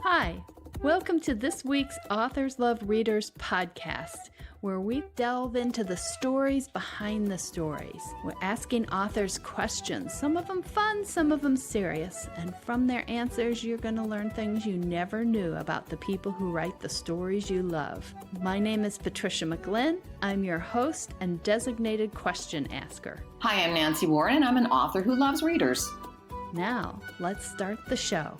Hi, welcome to this week's Authors Love Readers podcast, where we delve into the stories behind the stories. We're asking authors questions, some of them fun, some of them serious, and from their answers, you're going to learn things you never knew about the people who write the stories you love. My name is Patricia McLinn. I'm your host and designated question asker. Hi, I'm Nancy Warren, and I'm an author who loves readers. Now, let's start the show.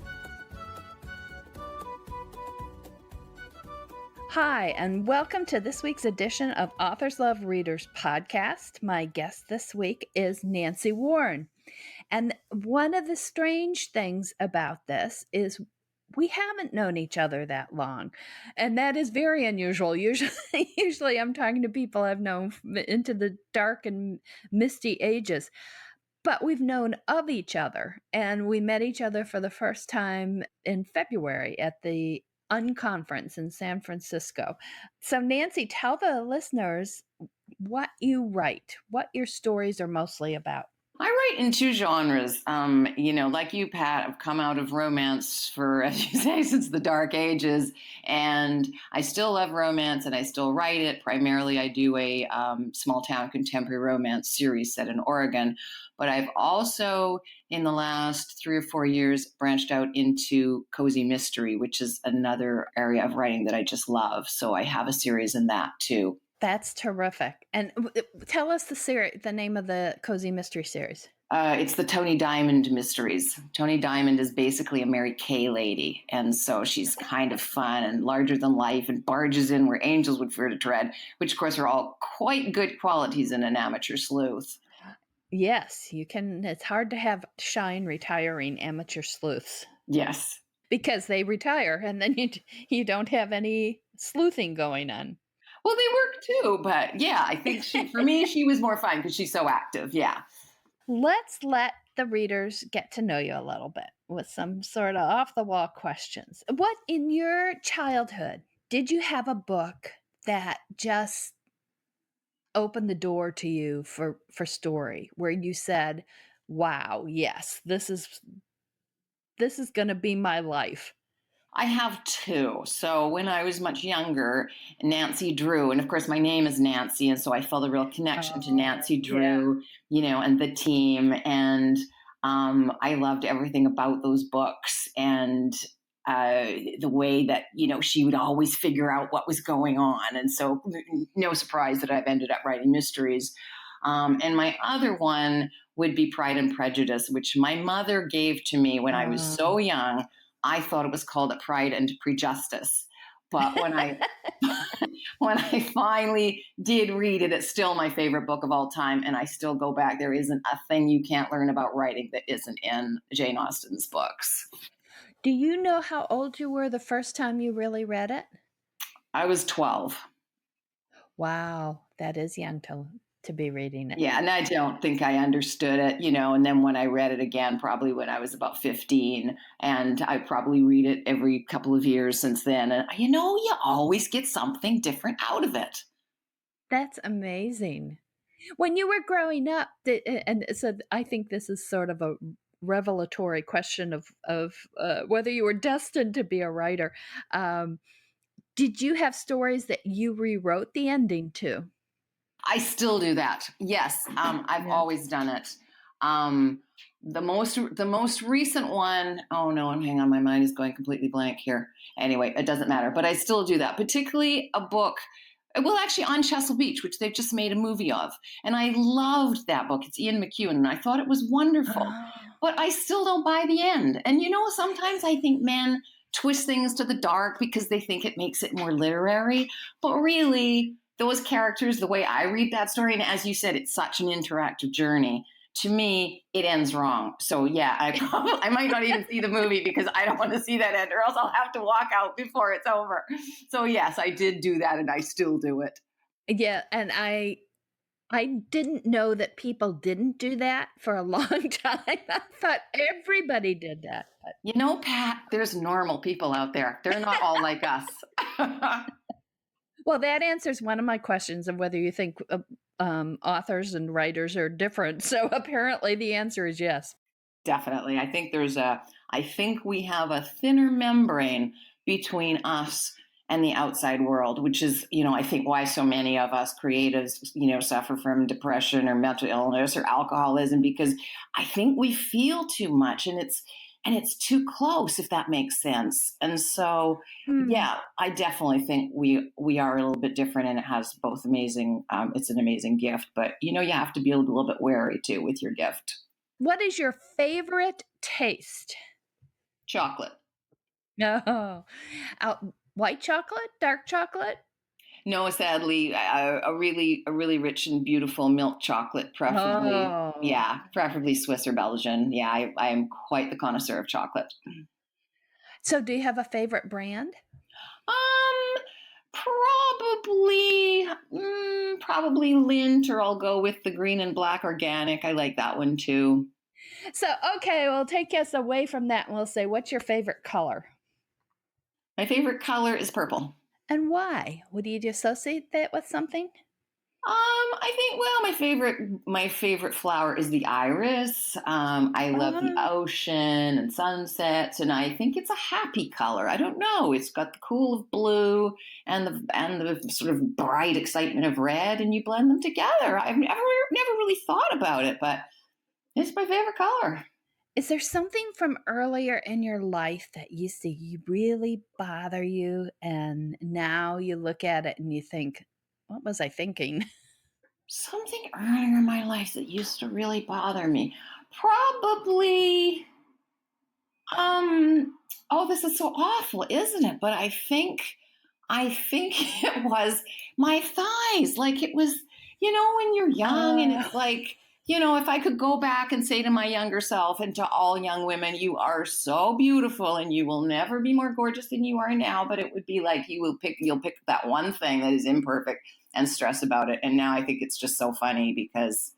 Hi, and welcome to this week's edition of Authors Love Readers podcast. My guest this week is Nancy Warren. And one of the strange things about this is we haven't known each other that long. And that is very unusual. Usually I'm talking to people I've known into the dark and misty ages. But we've known of each other, and we met each other for the first time in February at the Unconference in San Francisco. So Nancy, tell the listeners what you write, what your stories are mostly about. I write in two genres. Like you, Pat, I've come out of romance for, as you say, since the dark ages. And I still love romance and I still write it. Primarily, I do a small town contemporary romance series set in Oregon. But I've also, in the last 3 or 4 years, branched out into cozy mystery, which is another area of writing that I just love. So I have a series in that too. That's terrific. And tell us the name of the cozy mystery series. It's the Tony Diamond Mysteries. Tony Diamond is basically a Mary Kay lady. And so she's kind of fun and larger than life and barges in where angels would fear to tread, which of course are all quite good qualities in an amateur sleuth. Yes, you can. It's hard to have shy, retiring amateur sleuths. Yes. Because they retire and then you don't have any sleuthing going on. Well, they work too, but yeah, I think for me, she was more fun because she's so active. Yeah. Let's let the readers get to know you a little bit with some sort of off-the-wall questions. What, in your childhood, did you have a book that just opened the door to you for story, where you said, wow, yes, this is going to be my life? I have two. So when I was much younger, Nancy Drew, and of course my name is Nancy, and so I felt a real connection to Nancy Drew, and the team, and I loved everything about those books, and the way that she would always figure out what was going on, and so no surprise that I've ended up writing mysteries. And my other one would be Pride and Prejudice, which my mother gave to me when I was so young. I thought it was called Pride and Prejustice. But when I finally did read it, it's still my favorite book of all time. And I still go back. There isn't a thing you can't learn about writing that isn't in Jane Austen's books. Do you know how old you were the first time you really read it? I was 12. Wow, that is young to be reading it. Yeah, and I don't think I understood it, and then when I read it again, probably when I was about 15, and I probably read it every couple of years since then, and you always get something different out of it. That's amazing. When you were growing up, and so I think this is sort of a revelatory question of whether you were destined to be a writer. Did you have stories that you rewrote the ending to? I still do that. Yes, I've always done it. The most recent one, oh no, hang on, my mind is going completely blank here. Anyway, it doesn't matter, but I still do that, particularly a book, well, actually on Chesil Beach, which they've just made a movie of. And I loved that book. It's Ian McEwan, and I thought it was wonderful, but I still don't buy the end. And sometimes I think men twist things to the dark because they think it makes it more literary, but really, those characters, the way I read that story, and as you said, it's such an interactive journey. To me, it ends wrong. So yeah, I might not even see the movie because I don't want to see that end, or else I'll have to walk out before it's over. So yes, I did do that, and I still do it. Yeah, and I didn't know that people didn't do that for a long time. I thought everybody did that. But... Pat, there's normal people out there. They're not all like us. Well, that answers one of my questions of whether you think authors and writers are different. So apparently the answer is yes. Definitely. I think there's a I think we have a thinner membrane between us and the outside world, which is, I think why so many of us creatives, suffer from depression or mental illness or alcoholism, because I think we feel too much, and it's too close, if that makes sense. And so, Hmm. yeah, I definitely think we are a little bit different, and it has both amazing. It's an amazing gift, but you have to be a little bit wary too with your gift. What is your favorite taste? Chocolate. No. White chocolate? Dark chocolate? No, sadly, a really rich and beautiful milk chocolate, preferably, Oh. yeah, preferably Swiss or Belgian. Yeah, I am quite the connoisseur of chocolate. So do you have a favorite brand? Um, probably Lint, or I'll go with the green and black organic. I like that one too. So, okay, we'll take us away from that and we'll say, what's your favorite color? My favorite color is purple. And why? Would you associate that with something? I think, well, my favorite flower is the iris. I love the Uh, ocean and sunsets, and I think it's a happy color. I don't know. It's got the cool of blue and the sort of bright excitement of red, and you blend them together. I've never really thought about it, but it's my favorite color. is there something from earlier in your life that used to you really bother you and now you look at it and you think, what was I thinking? Something earlier in my life that used to really bother me. Probably oh, this is so awful, isn't it? But I think it was my thighs. Like, it was, when you're young, and Uh, it's like, if I could go back and say to my younger self and to all young women, you are so beautiful and you will never be more gorgeous than you are now, but it would be like you'll pick that one thing that is imperfect and stress about it. And now I think it's just so funny because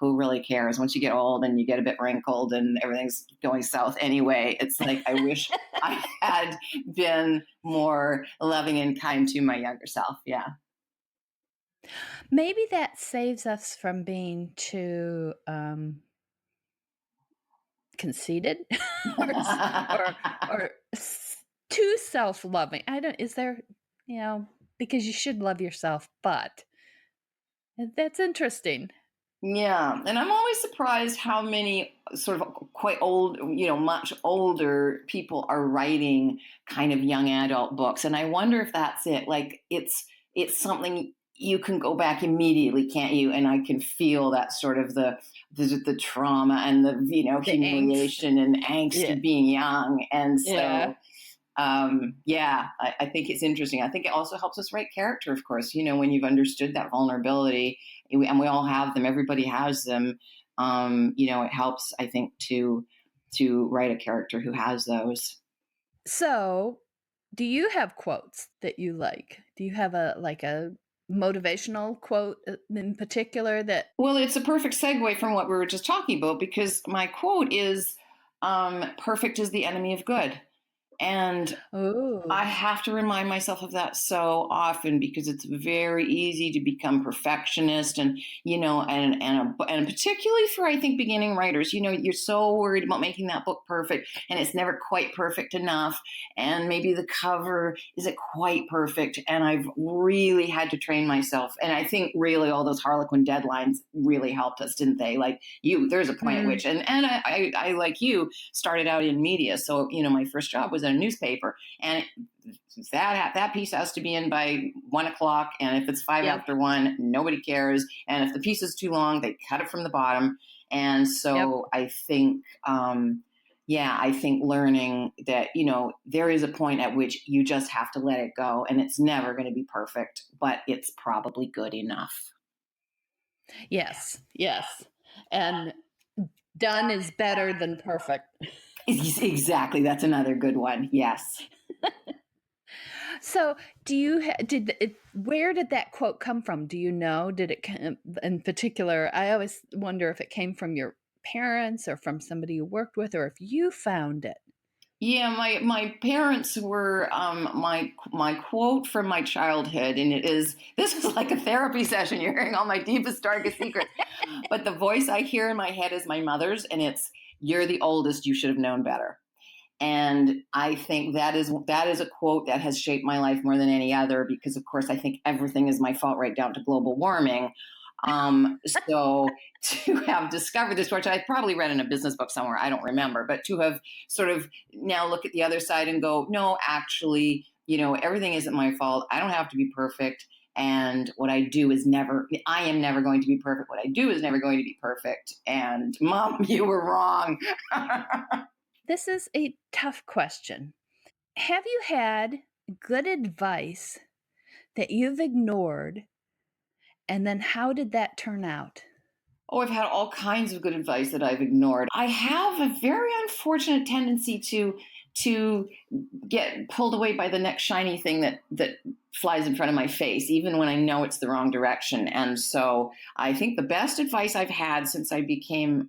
who really cares once you get old and you get a bit wrinkled and everything's going south anyway? It's like, I wish I had been more loving and kind to my younger self. Yeah. maybe that saves us from being too conceited or, too self-loving. I don't, is there, you know, because you should love yourself, but that's interesting. Yeah, and I'm always surprised how many sort of quite old, much older people are writing kind of young adult books, and I wonder if that's it. Like, it's something you can go back immediately, can't you? And I can feel that sort of the trauma and the The angst. humiliation and angst Yeah. of being young, and Yeah. so yeah, I think it's interesting. I think it also helps us write character, of course, when you've understood that vulnerability, and we all have them, everybody has them. It helps, I think, to write a character who has those. So, do you have quotes that you like? Do you have a motivational quote in particular that Well, it's a perfect segue from what we were just talking about, because my quote is, perfect is the enemy of good. And oh, I have to remind myself of that so often, because it's very easy to become perfectionist, and and particularly for, I think, beginning writers, you're so worried about making that book perfect, and it's never quite perfect enough, and maybe the cover isn't quite perfect, and I've really had to train myself, and I think really all those Harlequin deadlines really helped us, didn't they? Like, there's a point at mm, which, and I like you, started out in media, so my first job was in a newspaper, and that piece has to be in by 1 o'clock, and if it's five yep, after one, nobody cares, and if the piece is too long, they cut it from the bottom. And yep. so I think, yeah, I think learning that, there is a point at which you just have to let it go, and it's never going to be perfect, but it's probably good enough. Yes, yes. And done is better than perfect. Exactly, that's another good one. Yes. So, do you did it, where did that quote come from? Do you know? Did it come in particular? I always wonder if it came from your parents or from somebody you worked with or if you found it. Yeah, my parents were, my quote from my childhood, and this was like a therapy session. You're hearing all my deepest, darkest secrets, but the voice I hear in my head is my mother's, and it's, you're the oldest, you should have known better. And I think that is a quote that has shaped my life more than any other, because of course I think everything is my fault, right down to global warming. So to have discovered this, which I probably read in a business book somewhere, I don't remember, but to have sort of now look at the other side and go, no, actually, everything isn't my fault. I don't have to be perfect. And what I do is I am never going to be perfect. What I do is never going to be perfect. And Mom, you were wrong. This is a tough question. Have you had good advice that you've ignored, and then how did that turn out? Oh, I've had all kinds of good advice that I've ignored. I have a very unfortunate tendency to get pulled away by the next shiny thing that flies in front of my face, even when I know it's the wrong direction. And so I think the best advice I've had since I became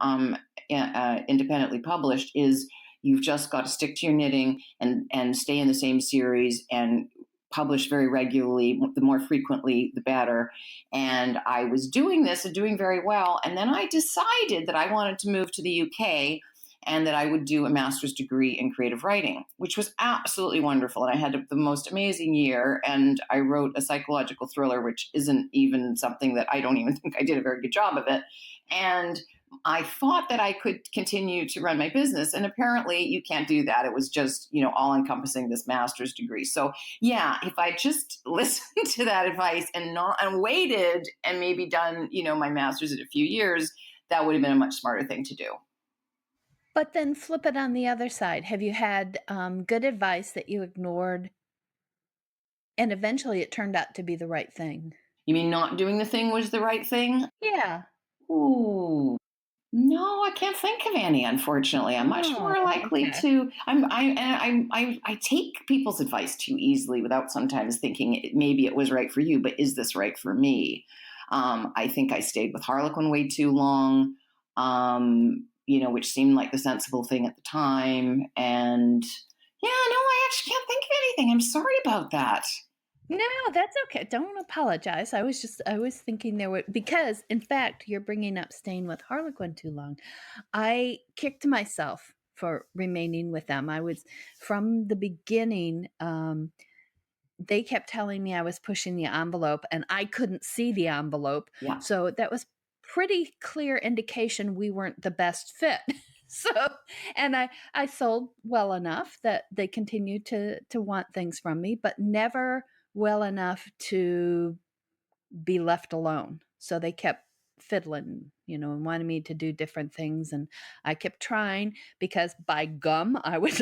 independently published is you've just got to stick to your knitting and stay in the same series and publish very regularly. The more frequently, the better. And I was doing this and doing very well. And then I decided that I wanted to move to the UK and that I would do a master's degree in creative writing, which was absolutely wonderful. And I had the most amazing year. And I wrote a psychological thriller, which isn't even something that I don't even think I did a very good job of it. And I thought that I could continue to run my business. And apparently you can't do that. It was just, all encompassing this master's degree. So yeah, if I just listened to that advice and waited and maybe done, my master's in a few years, that would have been a much smarter thing to do. But then flip it on the other side. Have you had good advice that you ignored, and eventually it turned out to be the right thing? You mean not doing the thing was the right thing? Yeah. Ooh. No, I can't think of any. Unfortunately, I'm much more likely to. I take people's advice too easily without sometimes thinking maybe it was right for you, but is this right for me? I think I stayed with Harlequin way too long, which seemed like the sensible thing at the time. And yeah, no, I actually can't think of anything. I'm sorry about that. No, that's okay. Don't apologize. I was thinking because in fact, you're bringing up staying with Harlequin too long. I kicked myself for remaining with them. I was, from the beginning, they kept telling me I was pushing the envelope and I couldn't see the envelope. Yeah. So that was pretty clear indication we weren't the best fit. So, and I sold well enough that they continued to want things from me, but never well enough to be left alone. So they kept fiddling, and wanted me to do different things. And I kept trying because by gum, I was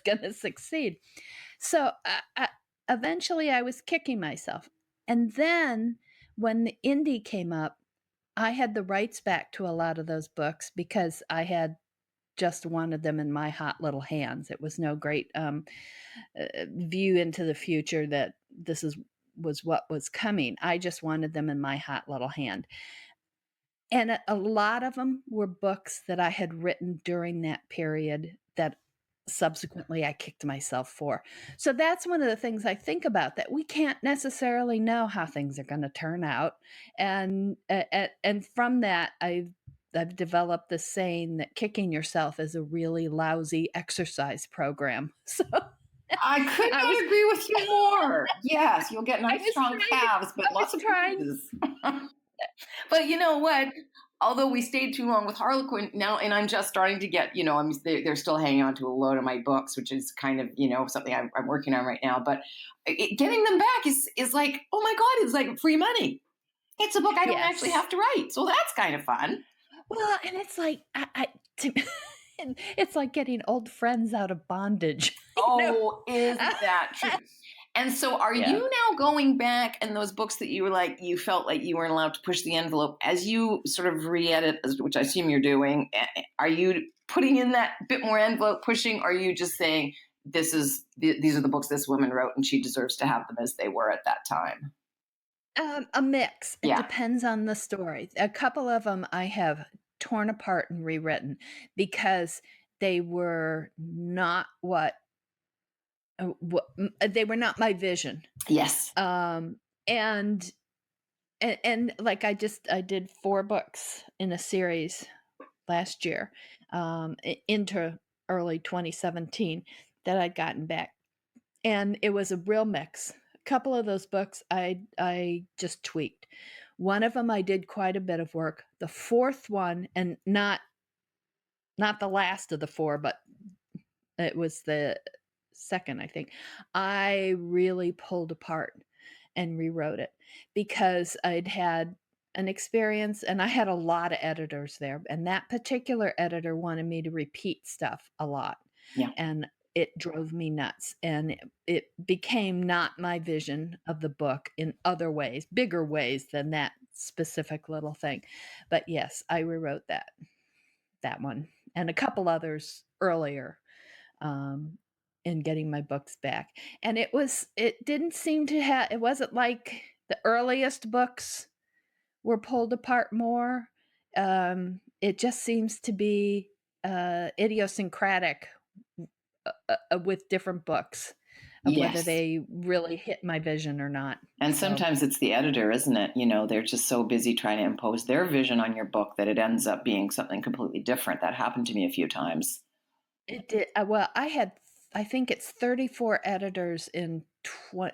going to succeed. So eventually I was kicking myself. And then when the indie came up, I had the rights back to a lot of those books because I had just wanted them in my hot little hands. It was no great view into the future that this was what was coming. I just wanted them in my hot little hand. And a lot of them were books that I had written during that period that subsequently I kicked myself for. So that's one of the things I think about, that we can't necessarily know how things are going to turn out. And from that, I've developed the saying that kicking yourself is a really lousy exercise program. So I could not agree with you more. Yes, you'll get nice strong calves, but lots of bruises. But you know what? Although we stayed too long with Harlequin now, and I'm just starting to get, they're still hanging on to a load of my books, which is kind of, something I'm working on right now. But getting them back is like, oh my God, it's like free money. It's a book I don't actually have to write. So that's kind of fun. Well, and it's like, it's like getting old friends out of bondage. Oh, is that true? And so are you now going back, and those books that you were like, you felt like you weren't allowed to push the envelope, as you sort of re-edit, which I assume you're doing, are you putting in that bit more envelope pushing, or are you just saying, these are the books this woman wrote and she deserves to have them as they were at that time? A mix. It depends on the story. A couple of them I have torn apart and rewritten because they were not they were not my vision. Yes. And like I did 4 books in a series last year. into early 2017 that I'd gotten back. And it was a real mix. A couple of those books I just tweaked. One of them I did quite a bit of work. The fourth one, and not the last of the four, but it was the second, I think, I really pulled apart and rewrote it because I'd had an experience and I had a lot of editors there. And that particular editor wanted me to repeat stuff a lot. Yeah. And it drove me nuts. And it became not my vision of the book in other ways, bigger ways than that specific little thing. But yes, I rewrote that one and a couple others earlier in getting my books back. And it didn't seem to have, it wasn't like the earliest books were pulled apart more. It just seems to be idiosyncratic with different books of whether Yes. they really hit my vision or not. And sometimes it's the editor, isn't it? They're just so busy trying to impose their vision on your book that it ends up being something completely different. That happened to me a few times. It did. Well, I think it's 34 editors in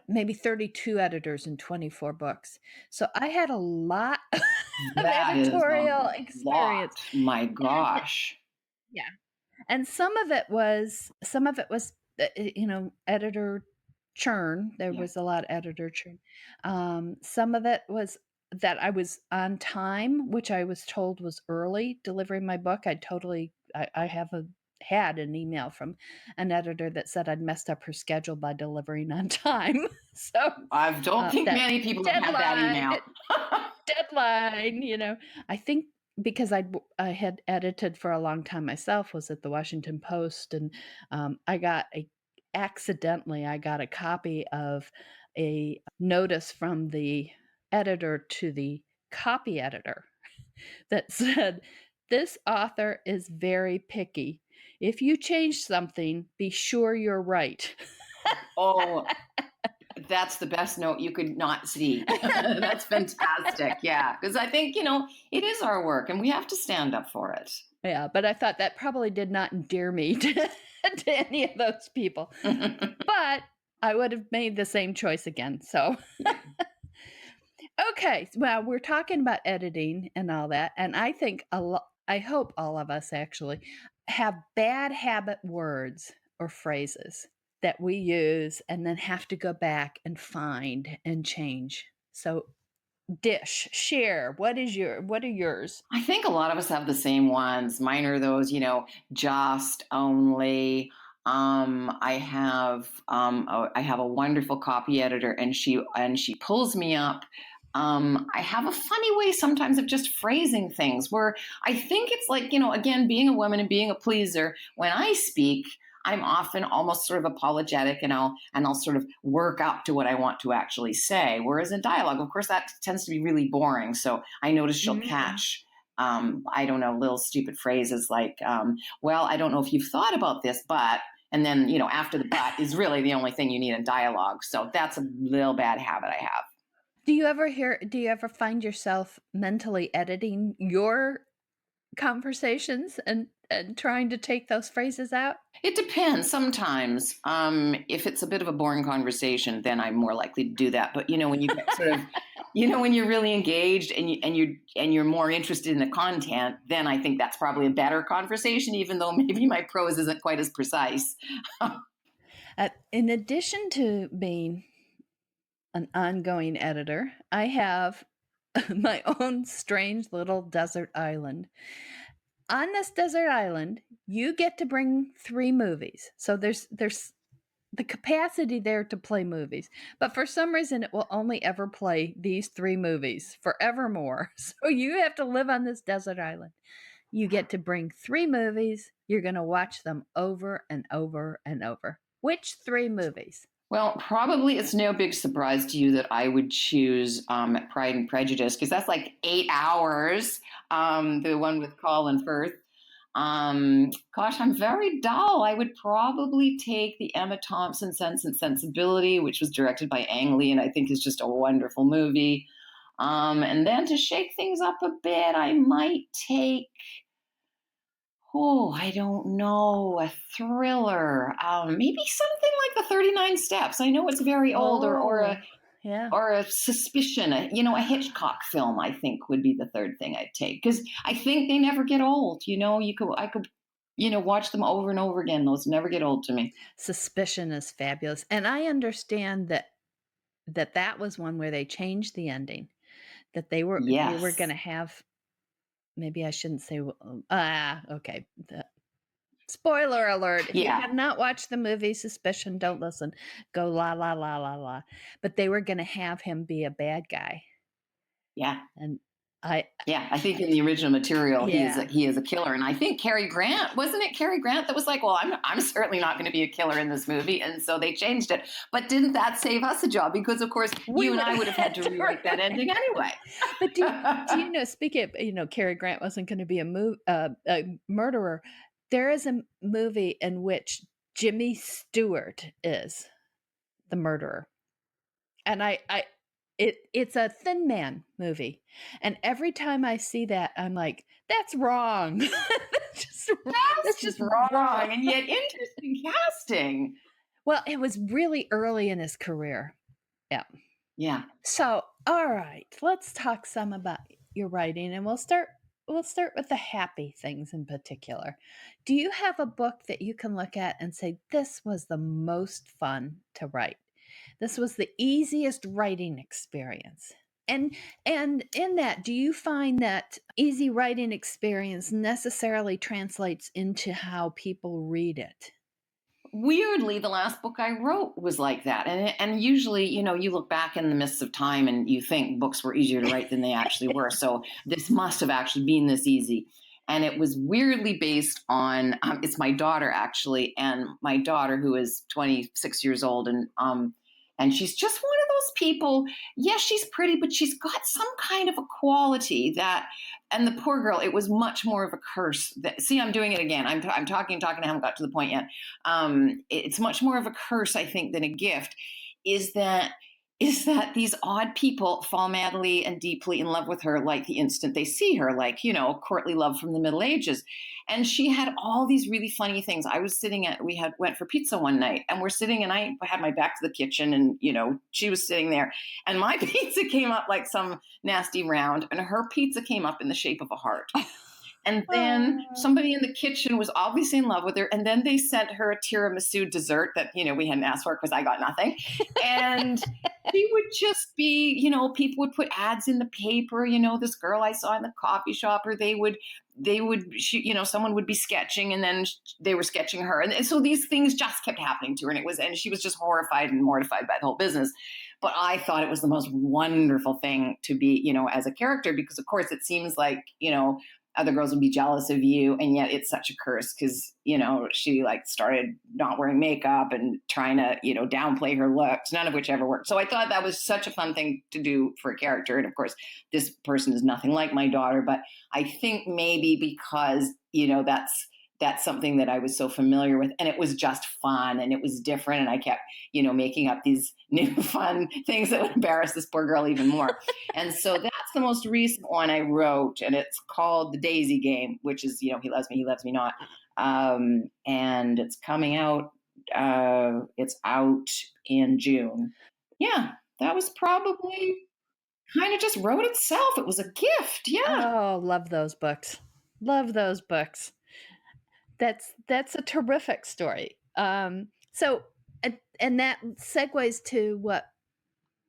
maybe 32 editors in 24 books. So I had a lot of editorial experience. My gosh. Yeah. And some of it was editor churn. There was a lot of editor churn. Some of it was that I was on time, which I was told was early delivering my book. I had an email from an editor that said I'd messed up her schedule by delivering on time. So I don't think many people have had that email. Deadline, I think because I had edited for a long time myself, was at the Washington Post, and accidentally I got a copy of a notice from the editor to the copy editor that said, "This author is very picky. If you change something, be sure you're right." Oh, that's the best note you could not see. That's fantastic. Yeah. Because I think, it is our work and we have to stand up for it. Yeah. But I thought that probably did not endear me to any of those people. But I would have made the same choice again. So, okay. Well, we're talking about editing and all that. And I think I hope all of us actually have bad habit words or phrases that we use and then have to go back and find and change. So share. What are yours? I think a lot of us have the same ones. Mine are those, just, only. I have a wonderful copy editor and she pulls me up. I have a funny way sometimes of just phrasing things where I think it's like, again, being a woman and being a pleaser, when I speak, I'm often almost sort of apologetic and I'll sort of work up to what I want to actually say. Whereas in dialogue, of course, that tends to be really boring. So I notice she'll catch, I don't know, little stupid phrases like, well, I don't know if you've thought about this, but, and then, after the but is really the only thing you need in dialogue. So that's a little bad habit I have. Do you ever find yourself mentally editing your conversations and trying to take those phrases out? It depends. Sometimes, if it's a bit of a boring conversation, then I'm more likely to do that. But when you get sort of, when you're really engaged and you're more interested in the content, then I think that's probably a better conversation, even though maybe my prose isn't quite as precise. In addition to being an ongoing editor, I have my own strange little desert island. On this desert island, you get to bring 3 movies. So there's the capacity there to play movies. But for some reason, it will only ever play these 3 movies forevermore. So you have to live on this desert island. You get to bring 3 movies. You're going to watch them over and over and over. Which 3 movies? Well, probably it's no big surprise to you that I would choose Pride and Prejudice, because that's like 8 hours, the one with Colin Firth. Gosh, I'm very dull. I would probably take the Emma Thompson Sense and Sensibility, which was directed by Ang Lee and I think is just a wonderful movie. And then to shake things up a bit, I might take... Oh, I don't know. A thriller. Maybe something like the 39 Steps. I know it's very old, Oh, yeah. or a Suspicion. A Hitchcock film. I think would be the third thing I'd take, because I think they never get old. I could, watch them over and over again. Those never get old to me. Suspicion is fabulous, and I understand that was one where they changed the ending, that they were Yes. gonna have maybe I shouldn't say okay, spoiler alert, if you Yeah. have not watched the movie Suspicion, don't listen, go la, la, la, la, la, but they were gonna have him be a bad guy, Yeah. and I Yeah, I think in the original material yeah. he is a killer, and I think Cary Grant, wasn't it Cary Grant that was like, "Well, I'm certainly not going to be a killer in this movie," and so they changed it. But didn't that save us a job? Because of course We you and would I have would have had had to to rewrite that ending anyway. but do you know, speaking of, Cary Grant wasn't gonna be a murderer, there is a movie in which Jimmy Stewart is the murderer, and it's a Thin Man movie, and every time I see that, I'm like, "That's wrong." That's That's just wrong. wrong, and yet interesting casting. Well, it was really early in his career. Yeah. Yeah. So, all right, let's talk some about your writing, and we'll start with the happy things in particular. Do you have a book that you can look at and say this was the most fun to write? This was the easiest writing experience. And in that, do you find that easy writing experience necessarily translates into how people read it? Weirdly, the last book I wrote was like that. And usually, you look back in the mists of time and you think books were easier to write than they actually were. So this must have actually been this easy. And it was weirdly based on, it's my daughter actually, and my daughter, who is 26 years old, and she's just one of those people. Yes, she's pretty, but she's got some kind of a quality that, and the poor girl, it was much more of a curse. See, I'm doing it again. I'm talking, I haven't got to the point yet. It's much more of a curse, I think, than a gift. Is that these odd people fall madly and deeply in love with her like the instant they see her, like, courtly love from the Middle Ages. And she had all these really funny things. We went for pizza one night, and we're sitting, and I had my back to the kitchen, and, she was sitting there, and my pizza came up like some nasty round, and her pizza came up in the shape of a heart. And then Oh. somebody in the kitchen was obviously in love with her. And then they sent her a tiramisu dessert that, we hadn't asked for because I got nothing. And she would just be, people would put ads in the paper, this girl I saw in the coffee shop, or someone would be sketching, and then they were sketching her. And so these things just kept happening to her. And she was just horrified and mortified by the whole business. But I thought it was the most wonderful thing to be, as a character, because of course it seems like, other girls would be jealous of you, and yet it's such a curse because she like started not wearing makeup and trying to downplay her looks, none of which ever worked. So I thought that was such a fun thing to do for a character. And of course this person is nothing like my daughter, but I think maybe because that's something that I was so familiar with, and it was just fun, and it was different, and I kept making up these new fun things that would embarrass this poor girl even more. And so that's the most recent one I wrote, and it's called The Daisy Game, which is, he loves me, he loves me not. And it's coming out, it's out in June. Yeah, that was probably kind of just wrote itself. It was a gift. Yeah. Oh, love those books. Love those books. That's a terrific story. So and that segues to what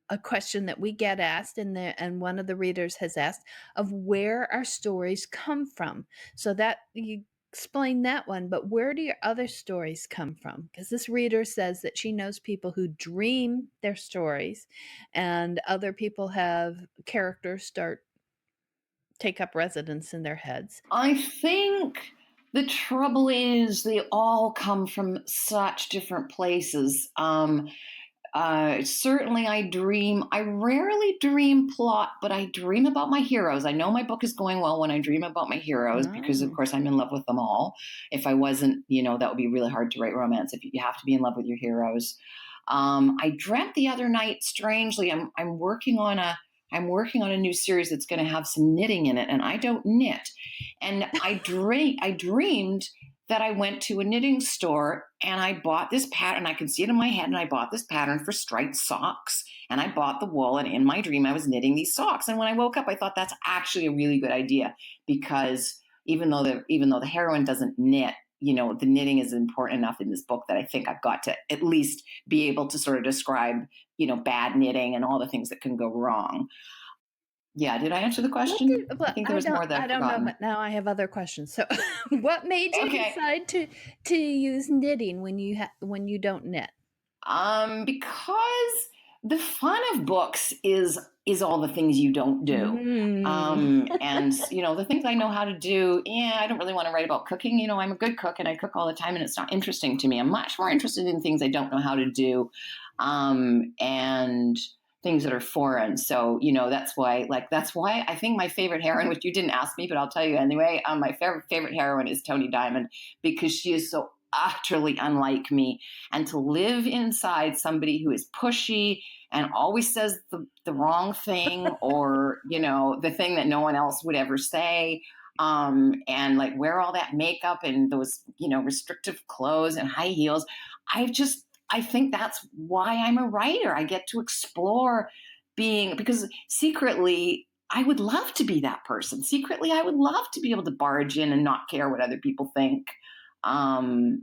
a question that we get asked, and one of the readers has asked, of where our stories come from. So that you explain that one, but where do your other stories come from? Because this reader says that she knows people who dream their stories, and other people have characters take up residence in their heads. I think the trouble is they all come from such different places. Certainly I rarely dream plot, but I dream about my heroes. I know my book is going well when I dream about my heroes, because of Oh. course I'm in love with them all. If I wasn't, that would be really hard to write romance. If you have to be in love with your heroes. I dreamt the other night, strangely, I'm working on I'm working on a new series that's going to have some knitting in it, and I don't knit. And I dreamed that I went to a knitting store and I bought this pattern. I can see it in my head, and I bought this pattern for striped socks. And I bought the wool, and in my dream, I was knitting these socks. And when I woke up, I thought that's actually a really good idea, because even though the heroine doesn't knit, the knitting is important enough in this book that I think I've got to at least be able to sort of describe, bad knitting and all the things that can go wrong. Yeah, did I answer the question? I think there was more that I don't know, but now I have other questions. So, what made you decide to use knitting when you don't knit? Because the fun of books is all the things you don't do. And the things I know how to do, I don't really want to write about cooking. I'm a good cook and I cook all the time, and it's not interesting to me. I'm much more interested in things I don't know how to do, and things that are foreign. So, that's why I think my favorite heroine, which you didn't ask me, but I'll tell you anyway, my favorite heroine is Toni Diamond, because she is so utterly unlike me. And to live inside somebody who is pushy and always says the wrong thing, or, the thing that no one else would ever say, and like wear all that makeup and those, restrictive clothes and high heels. I think that's why I'm a writer. I get to explore because secretly I would love to be that person. Secretly, I would love to be able to barge in and not care what other people think. And,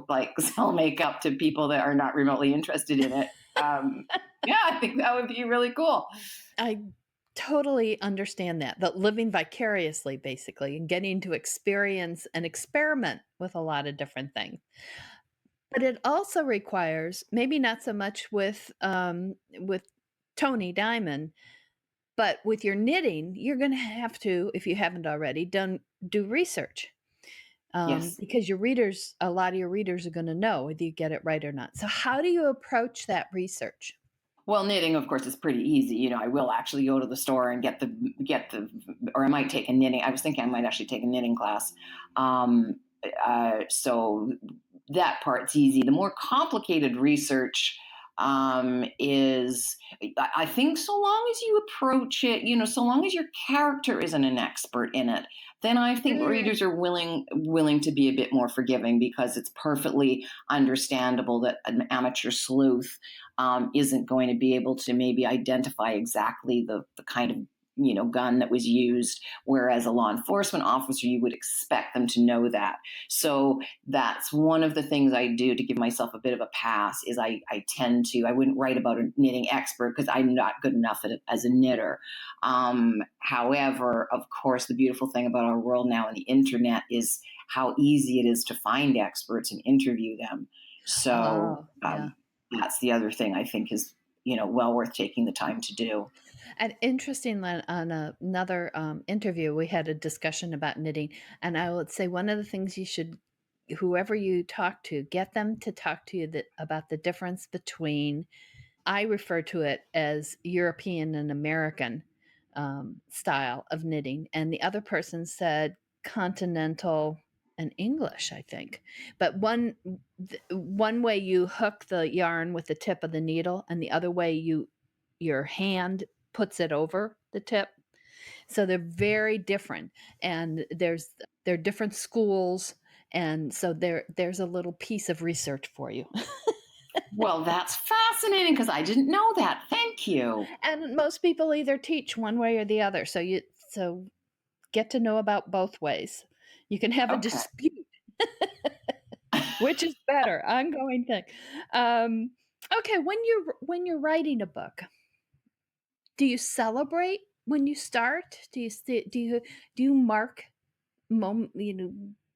like sell makeup to people that are not remotely interested in it. I think that would be really cool. I totally understand that living vicariously, basically, and getting to experience and experiment with a lot of different things. But it also requires, maybe not so much with Toni Diamond, but with your knitting, you're going to have to, if you haven't already, do research. Yes. Because a lot of your readers are going to know whether you get it right or not. So how do you approach that research? Well, knitting, of course, is pretty easy. I will actually go to the store and or I might take a knitting. I was thinking I might actually take a knitting class. So that part's easy. The more complicated research is, I think, so long as you approach it, so long as your character isn't an expert in it, then I think readers are willing to be a bit more forgiving, because it's perfectly understandable that an amateur sleuth isn't going to be able to maybe identify exactly the kind of gun that was used, whereas a law enforcement officer, you would expect them to know that. So that's one of the things I do to give myself a bit of a pass, is I wouldn't write about a knitting expert because I'm not good enough at it as a knitter. However, of course, the beautiful thing about our world now and the internet is how easy it is to find experts and interview them. So that's the other thing I think is, well worth taking the time to do. And interesting, on another interview, we had a discussion about knitting, and I would say one of the things whoever you talk to, get them to talk to you about the difference between, I refer to it as European and American style of knitting, and the other person said continental and English, I think. But one way you hook the yarn with the tip of the needle, and the other way your hand puts it over the tip. So they're very different, and there are different schools, and so there's a little piece of research for you. Well, that's fascinating, because I didn't know that. Thank you. And most people either teach one way or the other, so get to know about both ways. You can have a dispute. Which is better, ongoing thing. Okay, when you're writing a book, do you celebrate when you start? Do you mark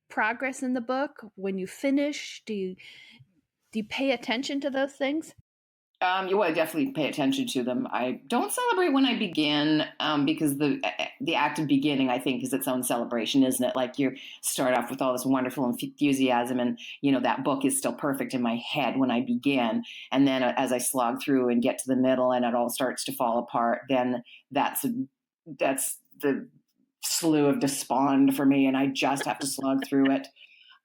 progress in the book when you finish? Do you pay attention to those things? You want to definitely pay attention to them. I don't celebrate when I begin, because the act of beginning, I think, is its own celebration, isn't it? Like, you start off with all this wonderful enthusiasm, and that book is still perfect in my head when I begin. And then as I slog through and get to the middle, and it all starts to fall apart, then that's the slough of despond for me, and I just have to slog through it.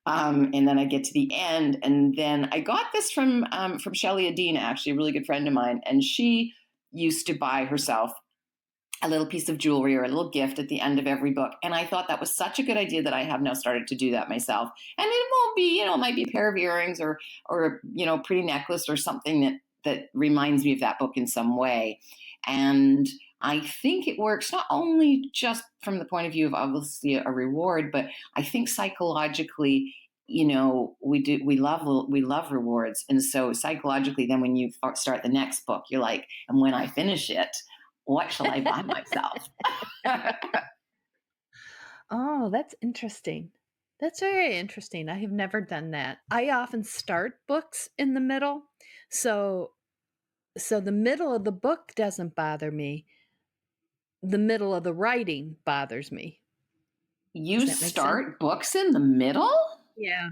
And then I get to the end, and then I got this from Shelley Adina, actually a really good friend of mine, and she used to buy herself a little piece of jewelry or a little gift at the end of every book. And I thought that was such a good idea that I have now started to do that myself. And it won't be, it might be a pair of earrings or a pretty necklace or something that reminds me of that book in some way. And I think it works not only just from the point of view of obviously a reward, but I think psychologically, we love rewards. And so psychologically, then when you start the next book, you're like, and when I finish it, what shall I buy myself? Oh, that's interesting. That's very interesting. I have never done that. I often start books in the middle. So the middle of the book doesn't bother me. The middle of the writing bothers me. You start books in the middle? Yeah.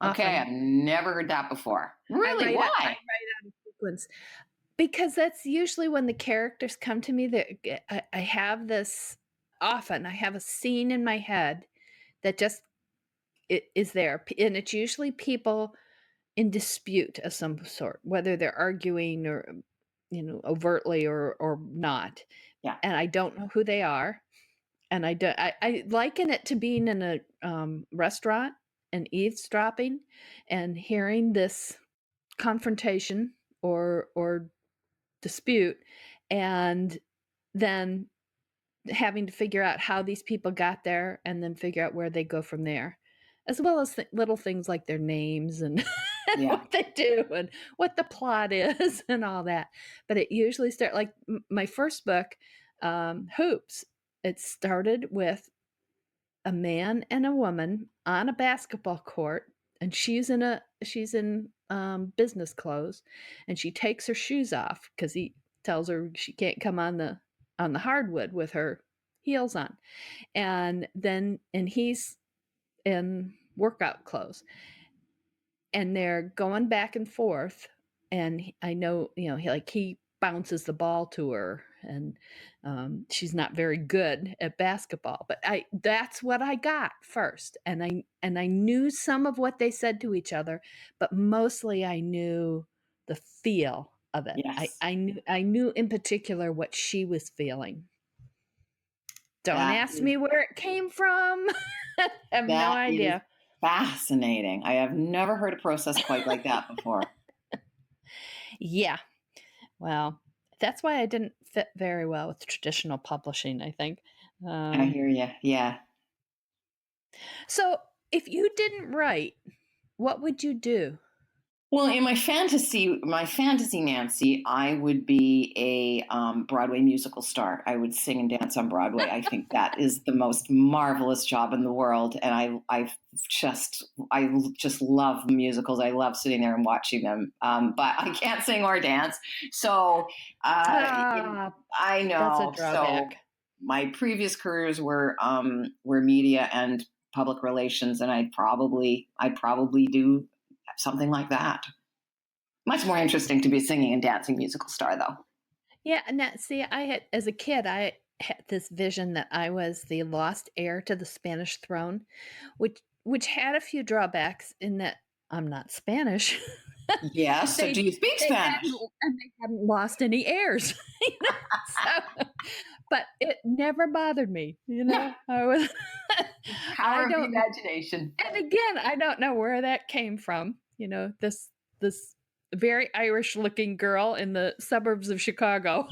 Okay, often. I've never heard that before. Really? Why? I write out of sequence. Because that's usually when the characters come to me. That I have this, often I have a scene in my head that just is there. And it's usually people in dispute of some sort, whether they're arguing or, overtly or not. Yeah. And I don't know who they are. And I liken it to being in a restaurant and eavesdropping and hearing this confrontation or dispute, and then having to figure out how these people got there and then figure out where they go from there, as well as little things like their names and what they do and what the plot is and all that. But it usually starts like my first book, Hoops. It started with a man and a woman on a basketball court, and she's in business clothes, and she takes her shoes off because he tells her she can't come on the hardwood with her heels on, and he's in workout clothes, and they're going back and forth, and I know he bounces the ball to her, and she's not very good at basketball, but that's what I got first, and I knew some of what they said to each other, but mostly I knew the feel of it. Yes. I knew in particular what she was feeling. Don't ask me where it came from. I have no idea. Fascinating. I have never heard a process quite like that before. Yeah. Well, that's why I didn't fit very well with traditional publishing, I think. I hear you. Yeah. So if you didn't write, what would you do? Well, in my fantasy Nancy, I would be a Broadway musical star. I would sing and dance on Broadway. I think that is the most marvelous job in the world, and I just love musicals. I love sitting there and watching them, but I can't sing or dance. So I know. That's a drawback. So my previous careers were media and public relations, and I'd probably do something like that. Much more interesting to be a singing and dancing musical star, though. Yeah, and as a kid, I had this vision that I was the lost heir to the Spanish throne, which had a few drawbacks in that I'm not Spanish. Yes. So do you speak Spanish? And they hadn't lost any heirs. But it never bothered me. I was power of the imagination. And again, I don't know where that came from. This very Irish-looking girl in the suburbs of Chicago.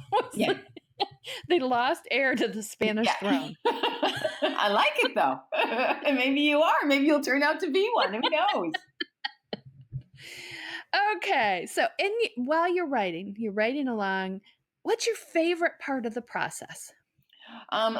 The lost heir to the Spanish throne. I like it, though. Maybe you are. Maybe you'll turn out to be one. Who knows? Okay. So while you're writing along, what's your favorite part of the process?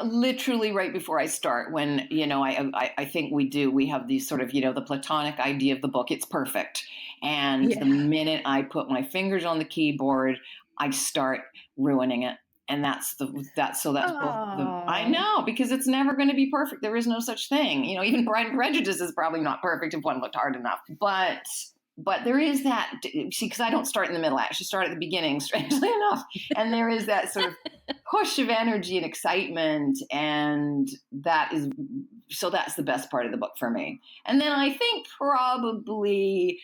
Literally right before I start, when, I think we have these sort of, the platonic idea of the book. It's perfect. And the minute I put my fingers on the keyboard, I start ruining it. And that's both I know, because it's never going to be perfect. There is no such thing. Even Pride and Prejudice is probably not perfect if one looked hard enough. But there is that, see, because I don't start in the middle. I actually start at the beginning, strangely enough. And there is that sort of push of energy and excitement. And that's the best part of the book for me. And then I think probably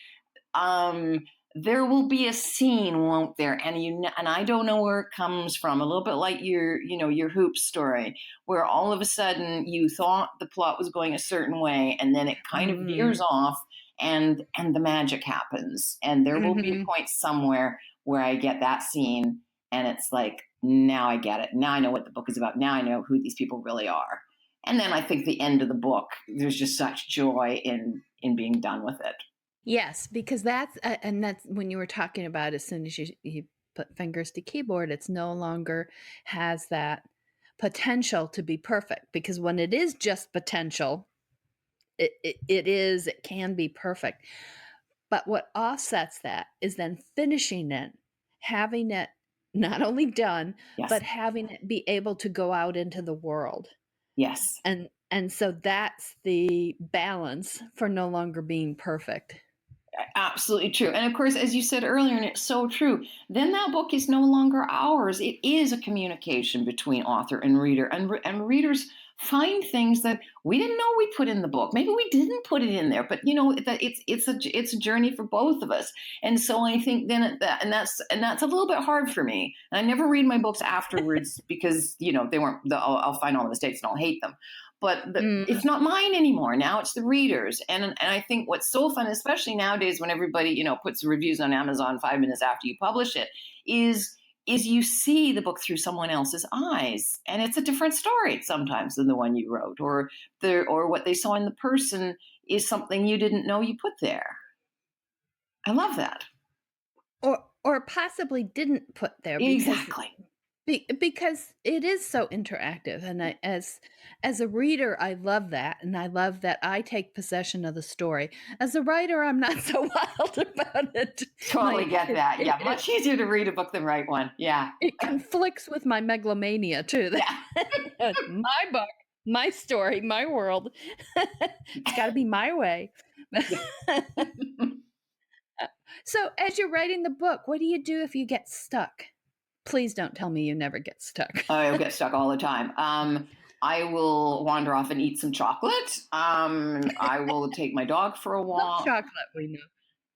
there will be a scene, won't there? And I don't know where it comes from. A little bit like your hoop story, where all of a sudden you thought the plot was going a certain way, and then it kind of veers off, and the magic happens. And there will be a point somewhere where I get that scene, and it's like, now I get it. Now I know what the book is about. Now I know who these people really are. And then I think the end of the book, there's just such joy in being done with it. Yes, because that's when you were talking about, as soon as you put fingers to keyboard, it's no longer has that potential to be perfect, because when it is just potential, it can be perfect. But what offsets that is then finishing it, having it not only done, but having it be able to go out into the world. Yes. And so that's the balance for no longer being perfect. Absolutely true. And of course, as you said earlier, and it's so true, then that book is no longer ours. It is a communication between author and reader. And readers find things that we didn't know we put in the book. Maybe we didn't put it in there, but it's a journey for both of us. And so I think then that's a little bit hard for me. And I never read my books afterwards because they weren't. I'll find all the mistakes and I'll hate them. But it's not mine anymore. Now it's the readers. And I think what's so fun, especially nowadays when everybody, puts reviews on Amazon 5 minutes after you publish it, is you see the book through someone else's eyes. And it's a different story sometimes than the one you wrote, or what they saw in the person is something you didn't know you put there. I love that. Or possibly didn't put there. Exactly. Because it is so interactive, and as a reader, I love that, and I love that I take possession of the story. As a writer, I'm not so wild about it. Totally get that. Yeah, much easier to read a book than write one. Yeah, it conflicts with my megalomania too. Yeah. My book, my story, my world. It's got to be my way. So, as you're writing the book, what do you do if you get stuck? Please don't tell me you never get stuck. I get stuck all the time. I will wander off and eat some chocolate. I will take my dog for a walk. Chocolate, we know.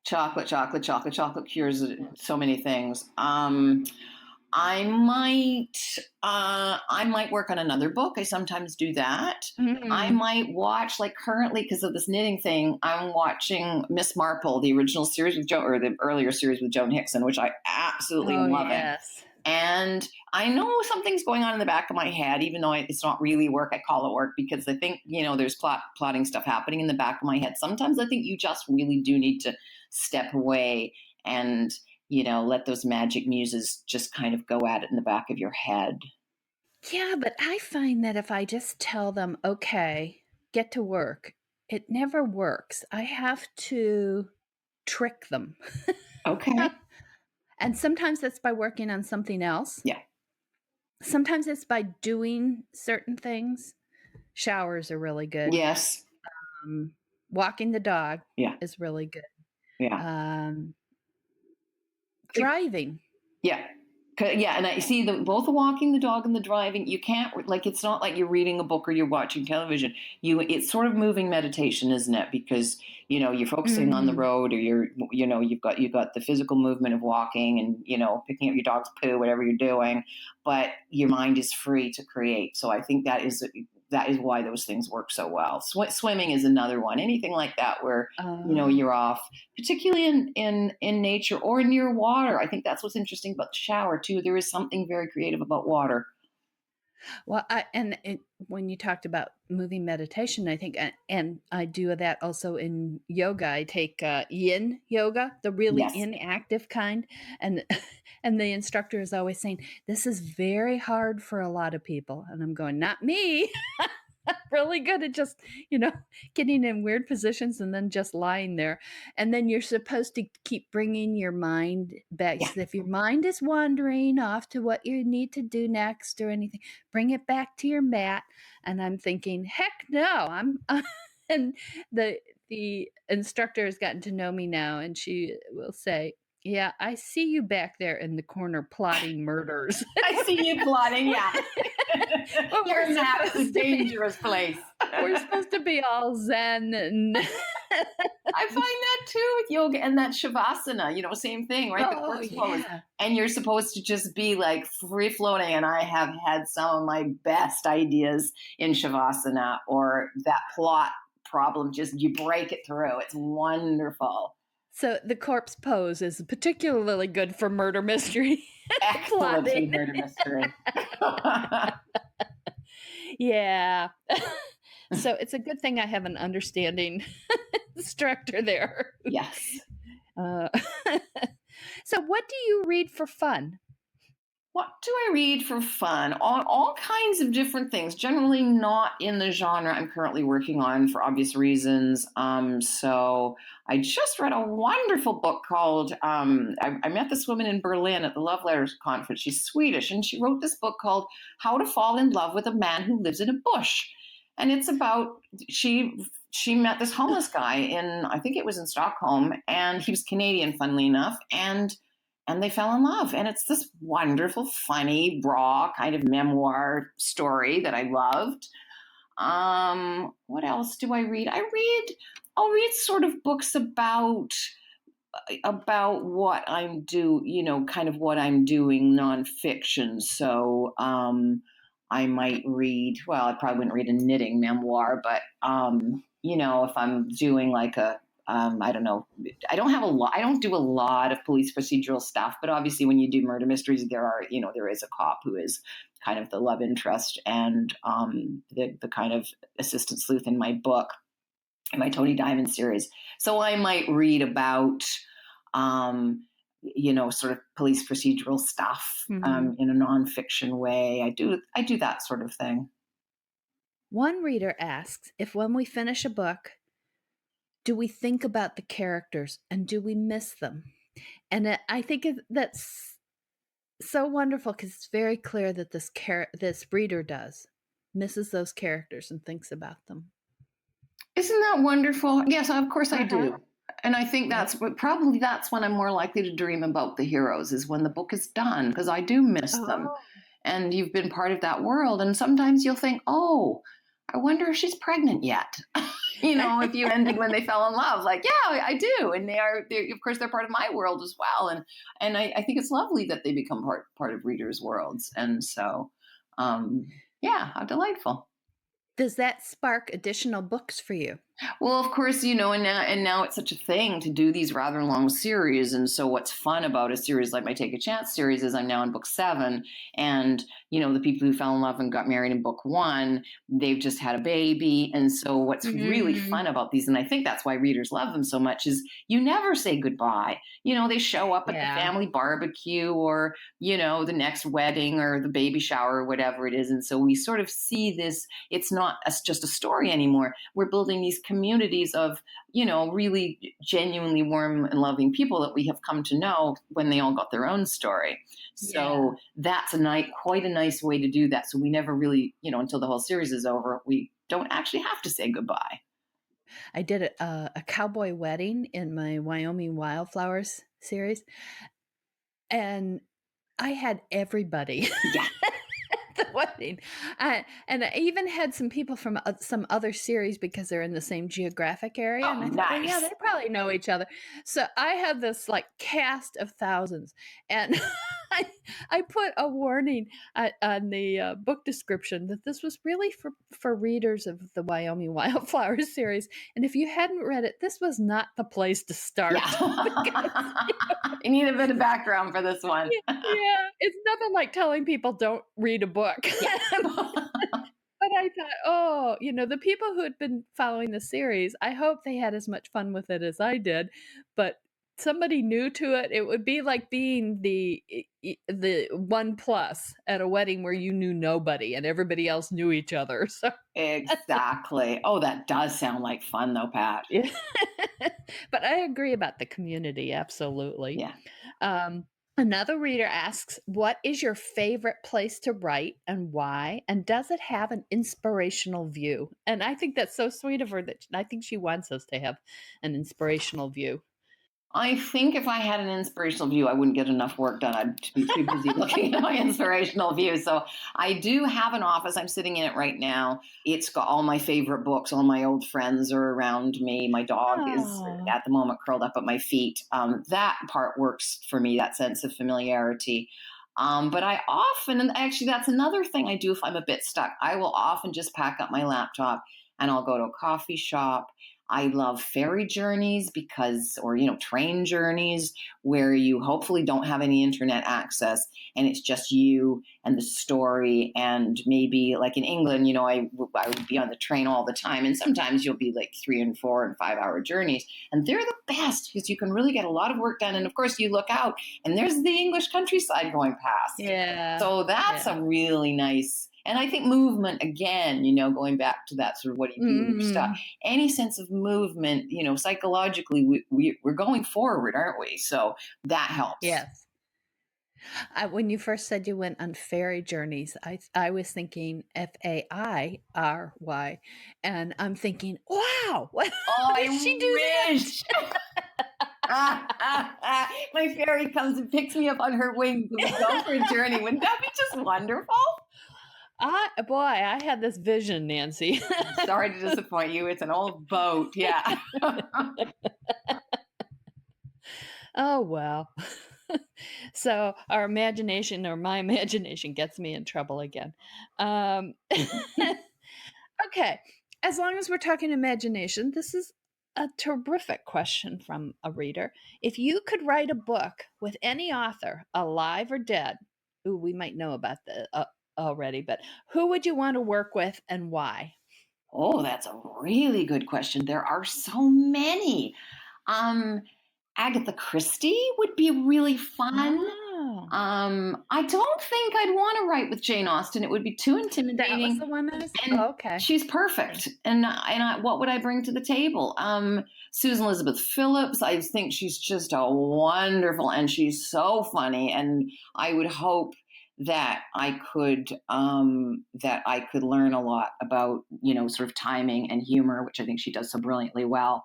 Chocolate cures so many things. I might work on another book. I sometimes do that. Mm-hmm. I might watch, like currently, because of this knitting thing, I'm watching Miss Marple, the original series with or the earlier series with Joan Hickson, which I absolutely love. Yes. And I know something's going on in the back of my head, even though it's not really work. I call it work because I think, there's plotting stuff happening in the back of my head. Sometimes I think you just really do need to step away and, let those magic muses just kind of go at it in the back of your head. Yeah, but I find that if I just tell them, okay, get to work, it never works. I have to trick them. Okay. And sometimes that's by working on something else. Yeah. Sometimes it's by doing certain things. Showers are really good. Yes. Walking the dog is really good. Yeah. Driving. Yeah. Yeah, and I see both the walking the dog and the driving. You can't it's not like you're reading a book or you're watching television. It's sort of moving meditation, isn't it? Because you're focusing on the road, or you've got the physical movement of walking and picking up your dog's poo, whatever you're doing, but your mind is free to create. So I think that is why those things work so well. Swimming is another one. Anything like that where you're off, particularly in nature or near water. I think that's what's interesting about the shower too. There is something very creative about water. Well, when you talked about moving meditation, I think, and I do that also in yoga. I take yin yoga, the really inactive kind, and the instructor is always saying, this is very hard for a lot of people. And I'm going, not me. I'm really good at just, getting in weird positions and then just lying there. And then you're supposed to keep bringing your mind back. Yeah. So if your mind is wandering off to what you need to do next or anything, bring it back to your mat. And I'm thinking, heck no, and the instructor has gotten to know me now, and she will say, yeah, I see you back there in the corner plotting murders. I see you plotting, yeah. You're in a dangerous place. We're supposed to be all zen and I find that too with yoga and that shavasana, same thing, right? The Oh, corpse pose. yeah. And you're supposed to just be like free floating. And I have had some of my best ideas in shavasana, or that plot problem, just you break it through. It's wonderful. So the corpse pose is particularly good for murder mystery Excellent plotting. food murder mystery. Yeah. So it's a good thing I have an understanding instructor there. Yes. Uh, so what do you read for fun? What do I read for fun? All kinds of different things. Generally, not in the genre I'm currently working on for obvious reasons. So I just read a wonderful book called. I met this woman in Berlin at the Love Letters conference. She's Swedish, and she wrote this book called "How to Fall in Love with a Man Who Lives in a Bush," and it's about she met this homeless guy in, I think it was in Stockholm, and he was Canadian, funnily enough, and they fell in love. And it's this wonderful, funny, raw kind of memoir story that I loved. What else do I read? I'll read sort of books about what I'm kind of what I'm doing, nonfiction. So I might read, well, I probably wouldn't read a knitting memoir, but if I'm doing like I don't know. I don't do a lot of police procedural stuff, but obviously when you do murder mysteries, there is a cop who is kind of the love interest and the kind of assistant sleuth in my book, in my Tony Diamond series. So I might read about, sort of police procedural stuff in a nonfiction way. I do that sort of thing. One reader asks if when we finish a book, do we think about the characters and do we miss them? And I think that's so wonderful because it's very clear that this reader misses those characters and thinks about them. Isn't that wonderful? Yes, of course I do. And I think that's when I'm more likely to dream about the heroes, is when the book is done, because I do miss them. And you've been part of that world. And sometimes you'll think, oh, I wonder if she's pregnant yet. If you ended when they fell in love, like, yeah, I do. And of course, they're part of my world as well. And I think it's lovely that they become part of readers' worlds. And so, yeah, how delightful. Does that spark additional books for you? Well, of course, and now it's such a thing to do these rather long series. And so what's fun about a series like my Take a Chance series is I'm now in book 7. And, the people who fell in love and got married in book 1, they've just had a baby. And so what's really fun about these, and I think that's why readers love them so much, is you never say goodbye. They show up at the family barbecue or, the next wedding or the baby shower or whatever it is. And so we sort of see this, it's not just a story anymore. We're building these communities of, really genuinely warm and loving people that we have come to know when they all got their own story. So that's quite a nice way to do that. So we never really, until the whole series is over, we don't actually have to say goodbye. I did a cowboy wedding in my Wyoming Wildflowers series, and I had everybody. Yeah. The wedding. And I even had some people from some other series because they're in the same geographic area. Oh, and I thought, nice. well, yeah, they probably know each other. So I had this like cast of thousands. And I put a warning on the book description that this was really for readers of the Wyoming Wildflowers series. And if you hadn't read it, this was not the place to start. Yeah. Because, you need a bit of background for this one. Yeah, it's nothing like telling people don't read a book. Yeah. But I thought, the people who had been following the series, I hope they had as much fun with it as I did. But somebody new to it, it would be like being the 1+ at a wedding where you knew nobody and everybody else knew each other. So exactly. Oh, that does sound like fun, though, Pat. Yeah. But I agree about the community. Absolutely. Yeah. Another reader asks, what is your favorite place to write and why? And does it have an inspirational view? And I think that's so sweet of her that I think she wants us to have an inspirational view. I think if I had an inspirational view, I wouldn't get enough work done. I'd be too busy looking at my inspirational view. So I do have an office. I'm sitting in it right now. It's got all my favorite books. All my old friends are around me. My dog is Oh, at the moment curled up at my feet. That part works for me, that sense of familiarity. But I often, and actually, that's another thing I do if I'm a bit stuck. I will often just pack up my laptop and I'll go to a coffee shop. I love ferry journeys because, or, train journeys where you hopefully don't have any internet access and it's just you and the story. And maybe like in England, I would be on the train all the time. And sometimes you'll be like 3 and 4 and 5 hour journeys. And they're the best because you can really get a lot of work done. And of course, you look out and there's the English countryside going past. yeah. So that's a really nice. And I think movement, again, going back to that sort of what do you do when you're stuck, any sense of movement, psychologically, we're going forward, aren't we? So that helps. Yes. When you first said you went on ferry journeys, I was thinking FAIRY, and I'm thinking, wow, what did she do that? My fairy comes and picks me up on her wings and we go for a journey. Wouldn't that be just wonderful? I had this vision, Nancy. Sorry to disappoint you. It's an old boat. Yeah. Oh, well. So our imagination, or my imagination, gets me in trouble again. Okay. As long as we're talking imagination, this is a terrific question from a reader. If you could write a book with any author, alive or dead, ooh, we might know about the already, but who would you want to work with and why? Oh, that's a really good question. There are so many. Agatha Christie would be really fun. Oh, I don't think I'd want to write with Jane Austen. It would be too that was intimidating. the one that was. And Oh, okay. she's perfect. And what would I bring to the table? Susan Elizabeth Phillips. I think she's just a wonderful, and she's so funny. And I would hope that I could learn a lot about sort of timing and humor, which I think she does so brilliantly well.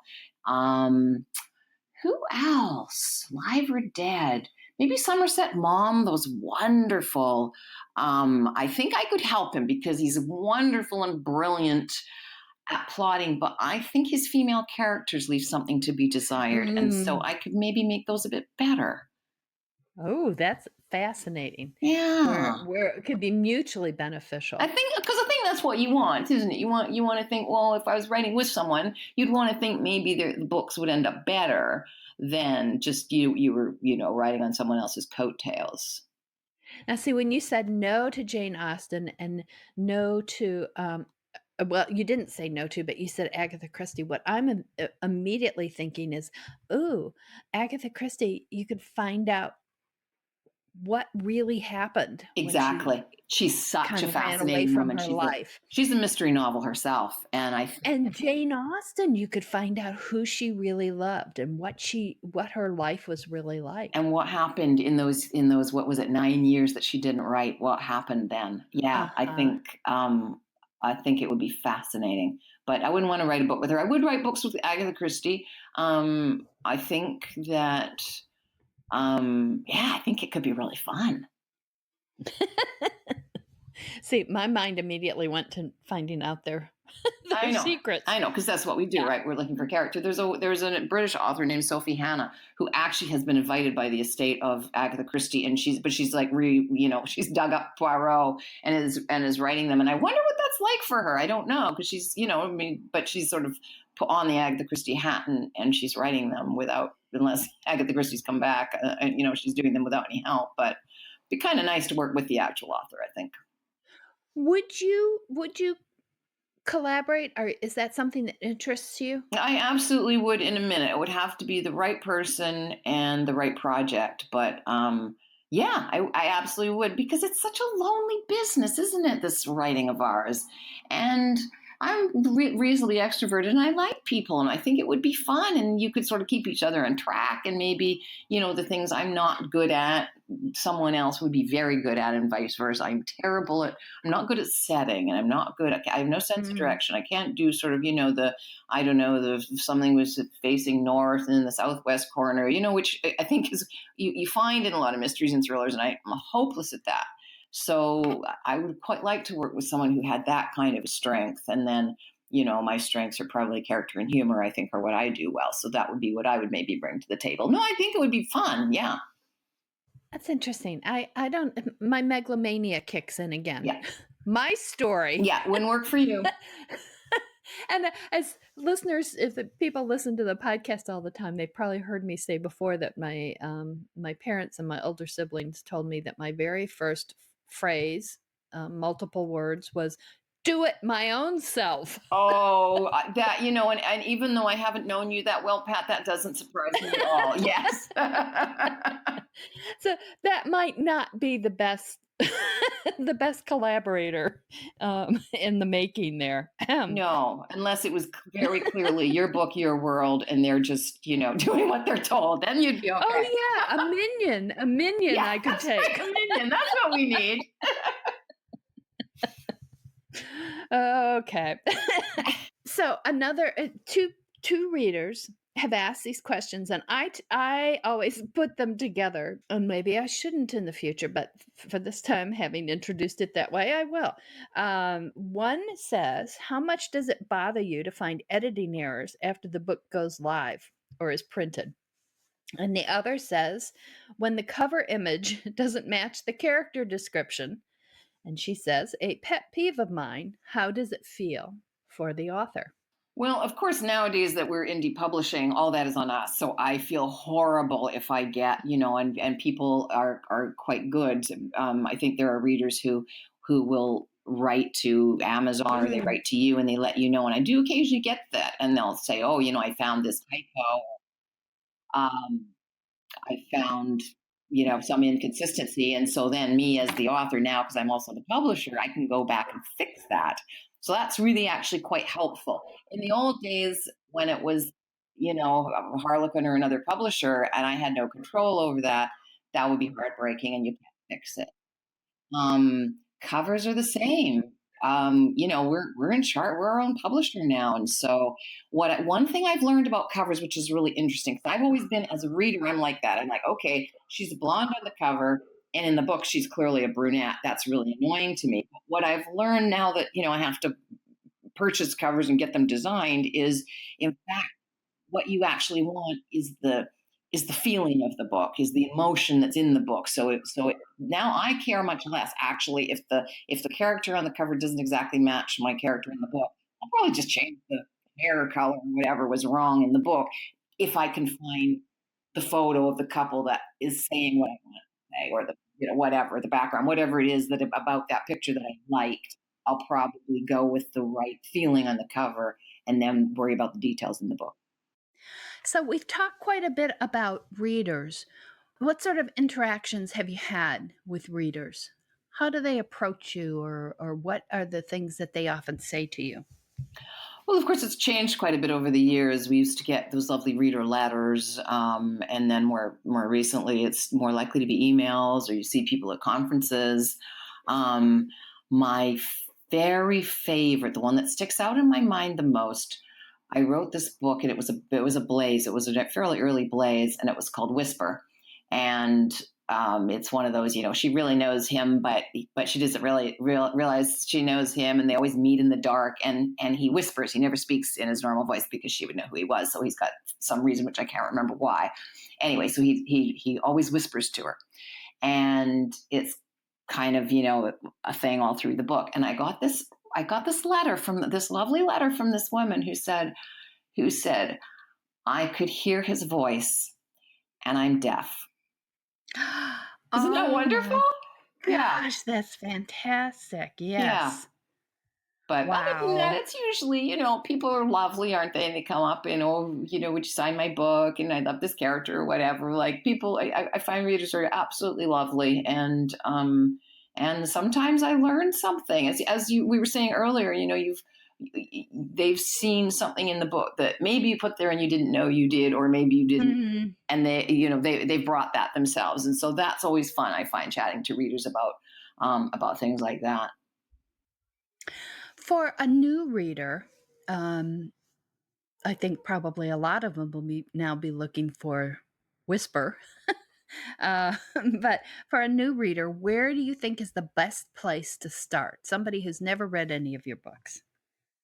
Who else? Live or dead? Maybe Somerset Maugham, those wonderful. I think I could help him because he's wonderful and brilliant at plotting, but I think his female characters leave something to be desired. And so I could maybe make those a bit better. Oh, that's fascinating. Yeah. Where it could be mutually beneficial. I think that's what you want, isn't it? You want to think, well, if I was writing with someone, you'd want to think maybe the books would end up better than just you were, writing on someone else's coattails. Now, see, when you said no to Jane Austen and no to, well, you didn't say no to, but you said Agatha Christie. What I'm immediately thinking is, ooh, Agatha Christie, you could find out what really happened. Exactly. She's such a fascinating woman. She's a mystery novel herself. And Jane Austen, you could find out who she really loved and what her life was really like. And what happened in those, what was it, 9 years that she didn't write? What happened then? Yeah, I think it would be fascinating. But I wouldn't want to write a book with her. I would write books with Agatha Christie. I think that I think it could be really fun. See, my mind immediately went to finding out their secrets. I know, because that's what we do, right? We're looking for character. There's a British author named Sophie Hannah who actually has been invited by the estate of Agatha Christie, and she's like she's dug up Poirot and is writing them. And I wonder what that's like for her. I don't know, because she's but she's sort of put on the Agatha Christie hat and she's writing them unless Agatha Christie's come back, and she's doing them without any help. But it'd be kind of nice to work with the actual author, I think. Would you collaborate, or is that something that interests you? I absolutely would in a minute. It would have to be the right person and the right project. But yeah, I absolutely would, because it's such a lonely business, isn't it, this writing of ours? And reasonably extroverted and I like people and I think it would be fun and you could sort of keep each other on track and maybe, the things I'm not good at, someone else would be very good at and vice versa. I'm not good at setting and I have no sense of direction. I can't do sort of, something was facing north and in the southwest corner, which I think is, you find in a lot of mysteries and thrillers and I'm hopeless at that. So I would quite like to work with someone who had that kind of strength. And then, my strengths are probably character and humor, I think, are what I do well. So that would be what I would maybe bring to the table. No, I think it would be fun. Yeah. That's interesting. My megalomania kicks in again. Yeah. My story. Yeah, wouldn't work for you. And as listeners, if the people listen to the podcast all the time, they've probably heard me say before that my parents and my older siblings told me that my very first phrase, multiple words, was "do it my own self." Oh, that, and even though I haven't known you that well, Pat, that doesn't surprise me at all. Yes. So that might not be the best the best collaborator in the making there. No, unless it was very clearly your book, your world, and they're just, doing what they're told. Then you'd be okay. Oh yeah, a minion yeah, I could take. Right, a minion. That's what we need. Okay. So another two readers have asked these questions, and I always put them together, and maybe I shouldn't in the future, but for this time, having introduced it that way, I will. One says, how much does it bother you to find editing errors after the book goes live or is printed? And the other says, when the cover image doesn't match the character description. And she says, a pet peeve of mine, how does it feel for the author? Well, of course, nowadays that we're indie publishing, all that is on us. So I feel horrible if I get, and people are quite good. I think there are readers who will write to Amazon or they write to you and they let you know. And I do occasionally get that. And they'll say, oh, I found this typo. I found, some inconsistency. And so then me as the author now, because I'm also the publisher, I can go back and fix that. So that's really actually quite helpful. In the old days when it was, Harlequin or another publisher, and I had no control over that, that would be heartbreaking and you can't fix it. Covers are the same. We're in chart, we're our own publisher now. And so one thing I've learned about covers, which is really interesting, because I've always been, as a reader, I'm like that. I'm like, okay, she's a blonde on the cover, and in the book, she's clearly a brunette. That's really annoying to me. But what I've learned now that, I have to purchase covers and get them designed is, in fact, what you actually want is the feeling of the book, is the emotion that's in the book. So now I care much less actually if the character on the cover doesn't exactly match my character in the book. I'll probably just change the hair color or whatever was wrong in the book if I can find the photo of the couple that is saying what I want to say, or the whatever, the background, whatever it is that about that picture that I liked. I'll probably go with the right feeling on the cover and then worry about the details in the book. So we've talked quite a bit about readers. What sort of interactions have you had with readers? How do they approach you, or what are the things that they often say to you? Well, of course, it's changed quite a bit over the years. We used to get those lovely reader letters, and then more recently, it's more likely to be emails, or you see people at conferences. My very favorite, the one that sticks out in my mind the most, I wrote this book, and it was a blaze. It was a fairly early blaze, and it was called Whisper. And it's one of those, she really knows him, but she doesn't really realize she knows him, and they always meet in the dark. And he whispers. He never speaks in his normal voice because she would know who he was. So he's got some reason, which I can't remember why. Anyway, so he always whispers to her, and it's kind of a thing all through the book. And I got this lovely letter from this woman who said, I could hear his voice, and I'm deaf. Isn't that wonderful? Gosh, that's fantastic. Yes. Yeah. But wow. Other than that, it's usually, people are lovely, aren't they? And they come up and, would you sign my book? And I love this character or whatever. Like people, I find readers are absolutely lovely. And sometimes I learn something. As we were saying earlier, they've seen something in the book that maybe you put there and you didn't know you did, or maybe you didn't. Mm-hmm. And they brought that themselves. And so that's always fun. I find chatting to readers about things like that. For a new reader, I think probably a lot of them will now be looking for Whisper. But for a new reader, where do you think is the best place to start? Somebody who's never read any of your books.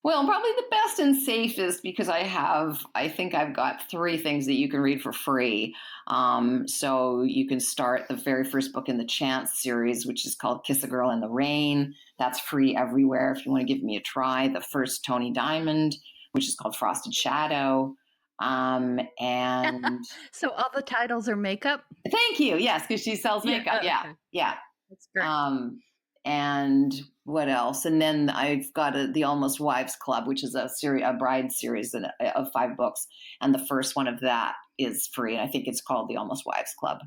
Well, probably the best and safest, because I think I've got 3 things that you can read for free. So you can start the very first book in the Chance series, which is called Kiss a Girl in the Rain. That's free everywhere if you want to give me a try. The first Tony Diamond, which is called Frosted Shadow. And so all the titles are makeup? Thank you. Yes, because she sells makeup. Yeah. Okay. Yeah. That's great. And what else? And then I've got the Almost Wives Club, which is a bride series of 5 books. And the first one of that is free. And I think it's called the Almost Wives Club.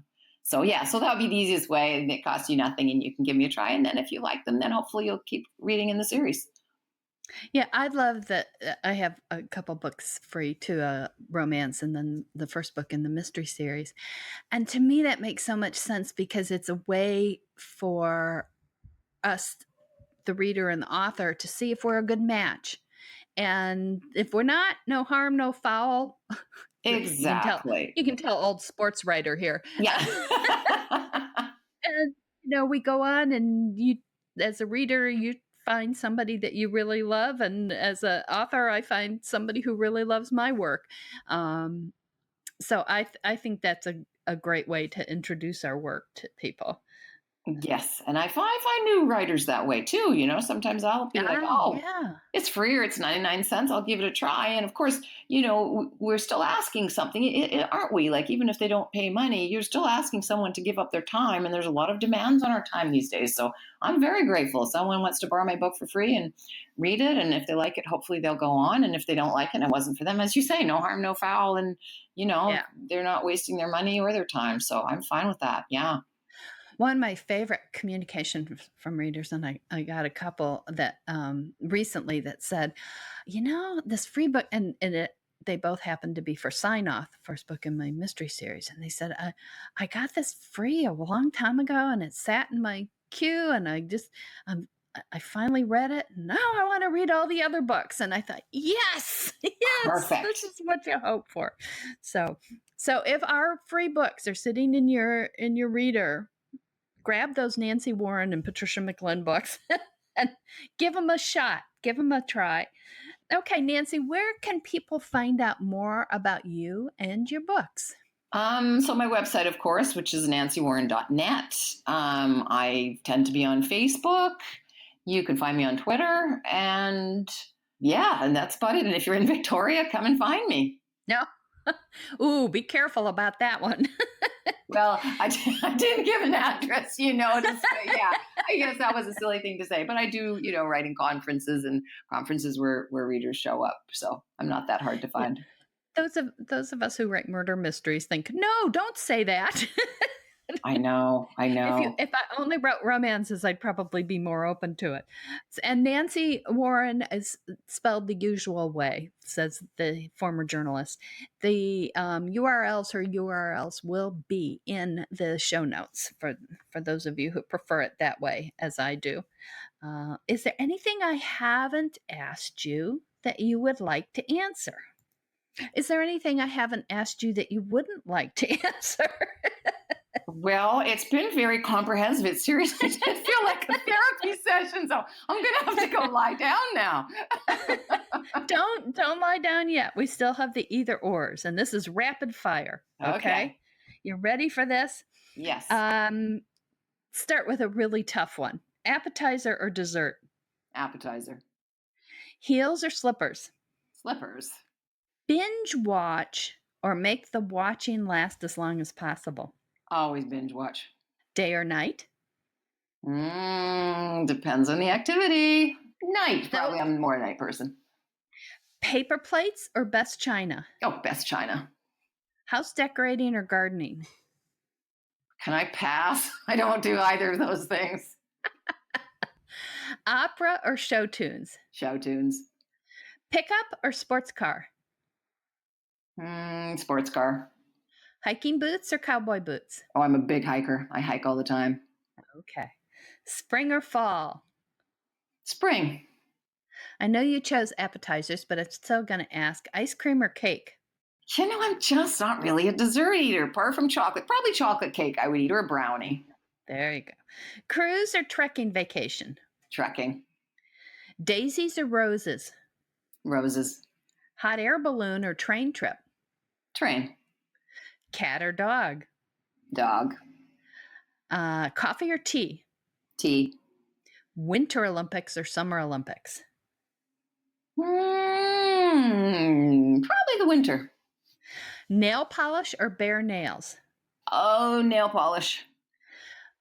So yeah, so that would be the easiest way, and it costs you nothing, and you can give me a try. And then if you like them, then hopefully you'll keep reading in the series. Yeah, I love that. I have a couple books free to romance, and then the first book in the mystery series. And to me, that makes so much sense, because it's a way for us, the reader and the author, to see if we're a good match. And if we're not, no harm, no foul. Exactly. You can tell old sports writer here. Yeah. And, we go on, and you, as a reader, you find somebody that you really love. And as an author, I find somebody who really loves my work. So I think that's a great way to introduce our work to people. Yes. And I find new writers that way too. Sometimes I'll be like, yeah, it's free, or it's 99 cents. I'll give it a try. And of course, we're still asking something, aren't we? Like, even if they don't pay money, you're still asking someone to give up their time. And there's a lot of demands on our time these days. So I'm very grateful. If someone wants to borrow my book for free and read it, and if they like it, hopefully they'll go on. And if they don't like it and it wasn't for them, as you say, no harm, no foul. And, they're not wasting their money or their time. So I'm fine with that. Yeah. One of my favorite communication from readers, and I got a couple that recently that said, this free book, and they both happened to be for Sign Off, the first book in my mystery series. And they said, I got this free a long time ago, and it sat in my queue, and I finally read it. Now I want to read all the other books. And I thought, yes, perfect. This is what you hope for. So if our free books are sitting in your reader, grab those Nancy Warren and Patricia McLinn books and give them a shot. Give them a try. Okay, Nancy, where can people find out more about you and your books? So my website, of course, which is nancywarren.net. I tend to be on Facebook. You can find me on Twitter. And that's about it. And if you're in Victoria, come and find me. No. Ooh, be careful about that one. Well, I didn't give an address, I guess that was a silly thing to say, but I do, write in conferences where readers show up. So I'm not that hard to find. Those of us who write murder mysteries think, no, don't say that. I know. If I only wrote romances, I'd probably be more open to it. And Nancy Warren is spelled the usual way, says the former journalist. The URLs will be in the show notes for those of you who prefer it that way, as I do. Is there anything I haven't asked you that you would like to answer? Is there anything I haven't asked you that you wouldn't like to answer? Well, it's been very comprehensive. It seriously did feel like a therapy session, so I'm going to have to go lie down now. Don't lie down yet. We still have the either ors, and this is rapid fire. Okay. You ready for this? Yes. Start with a really tough one. Appetizer or dessert? Appetizer. Heels or slippers? Slippers. Binge watch or make the watching last as long as possible? Always binge watch. Day or night? Depends on the activity. Night. Probably. I'm more a night person. Paper plates or best china? Oh, best china. House decorating or gardening? Can I pass? I don't do either of those things. Opera or show tunes? Show tunes. Pickup or sports car? Sports car. Hiking boots or cowboy boots? Oh, I'm a big hiker. I hike all the time. Okay. Spring or fall? Spring. I know you chose appetizers, but I'm still going to ask ice cream or cake? I'm just not really a dessert eater, apart from chocolate. Probably chocolate cake I would eat, or a brownie. There you go. Cruise or trekking vacation? Trekking. Daisies or roses? Roses. Hot air balloon or train trip? Train. Cat or dog? Dog. Coffee or tea? Tea. Winter Olympics or Summer Olympics? Probably the winter. Nail polish or bare nails? Oh, nail polish.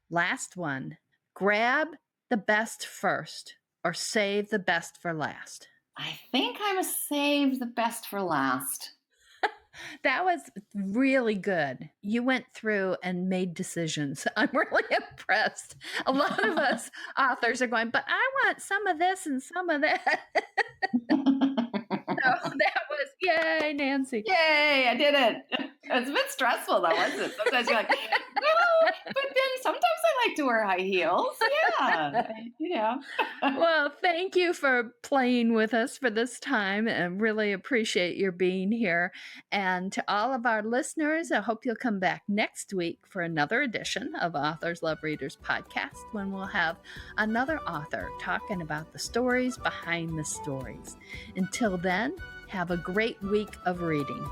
Last one. Grab the best first or save the best for last? I think I'm a save the best for last. That was really good. You went through and made decisions. I'm really impressed. A lot of us authors are going, but I want some of this and some of that. So that was, yay, Nancy. Yay, I did it. It's a bit stressful though, wasn't it? Sometimes you're like, no, but then sometimes I like to wear high heels. Yeah. Well, thank you for playing with us for this time and really appreciate your being here. And to all of our listeners, I hope you'll come back next week for another edition of Authors Love Readers podcast, when we'll have another author talking about the stories behind the stories. Until then, have a great week of reading.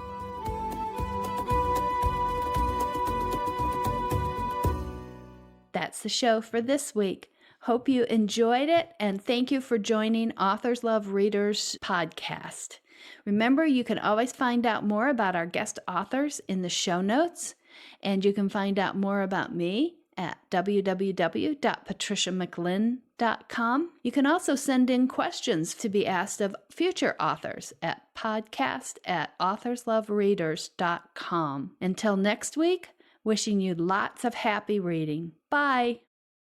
That's the show for this week. Hope you enjoyed it, and thank you for joining Authors Love Readers podcast. Remember, you can always find out more about our guest authors in the show notes, and you can find out more about me at www.patriciamclinn.com. You can also send in questions to be asked of future authors at podcast@authorslovereaders.com. Until next week, wishing you lots of happy reading. Bye.